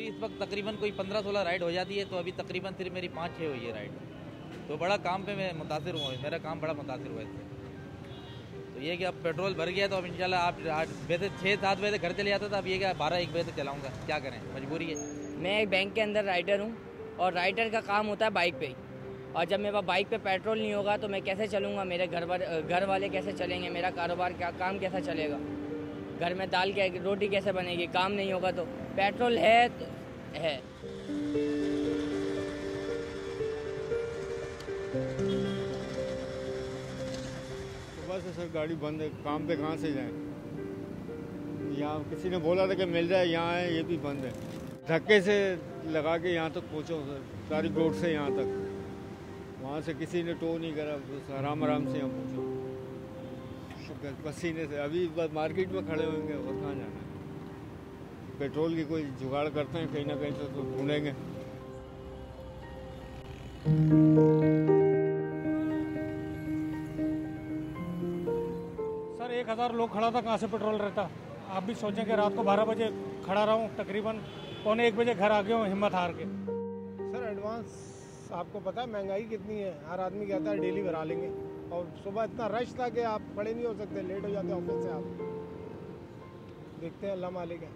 मेरी इस वक्त तकरीबन कोई 15-16 राइड हो जाती है, तो अभी तकरीबन सिर्फ मेरी 5-6 हुई है राइड। तो बड़ा काम पे मैं मुतासिर हुआ, मेरा काम बड़ा मुतासिर हुआ इससे। तो ये कि अब पेट्रोल भर गया तो अब इंशाल्लाह आप वैसे 6-7 बजे तक घर चले जाता था, अब ये कि 12-1 बजे तक चलाऊँगा, क्या करें, मजबूरी है। मैं एक बैंक के अंदर राइडर हूँ और राइडर का काम होता है बाइक पे ही। और जब मेरे पास बाइक पे पेट्रोल नहीं होगा तो मैं कैसे चलूँगा, मेरे घर वाले कैसे चलेंगे, मेरा कारोबार क्या काम कैसा चलेगा, घर में दाल क्या रोटी कैसे बनेगी, काम नहीं होगा। तो पेट्रोल है तो है। सुबह से सर गाड़ी बंद है, काम पे कहाँ से जाएं। यहाँ किसी ने बोला था कि मिल जाए, यहाँ है, ये भी बंद है। धक्के से लगा के यहाँ तक पहुँचा सर, सारी रोड से यहाँ तक। वहाँ से किसी ने टो नहीं करा, बस आराम से यहाँ पहुँचा पसीने से। अभी बस मार्केट में खड़े होंगे और कहाँ जाना है। पेट्रोल की कोई जुगाड़ करते हैं कहीं ना कहीं से, तो ढूंढेंगे। सर 1000 लोग खड़ा था, कहाँ से पेट्रोल रहता। आप भी सोचें कि रात को 12 बजे खड़ा रहा हूँ, तकरीबन 1:45 बजे घर आ गया हूँ हिम्मत हार के। सर एडवांस आपको पता है महंगाई कितनी है, हर आदमी कहता है डेली भरा लेंगे, और सुबह इतना रश था कि आप खड़े नहीं हो सकते, लेट हो जाते ऑफिस से। आप देखते हैं, अल्लाह मालिक है।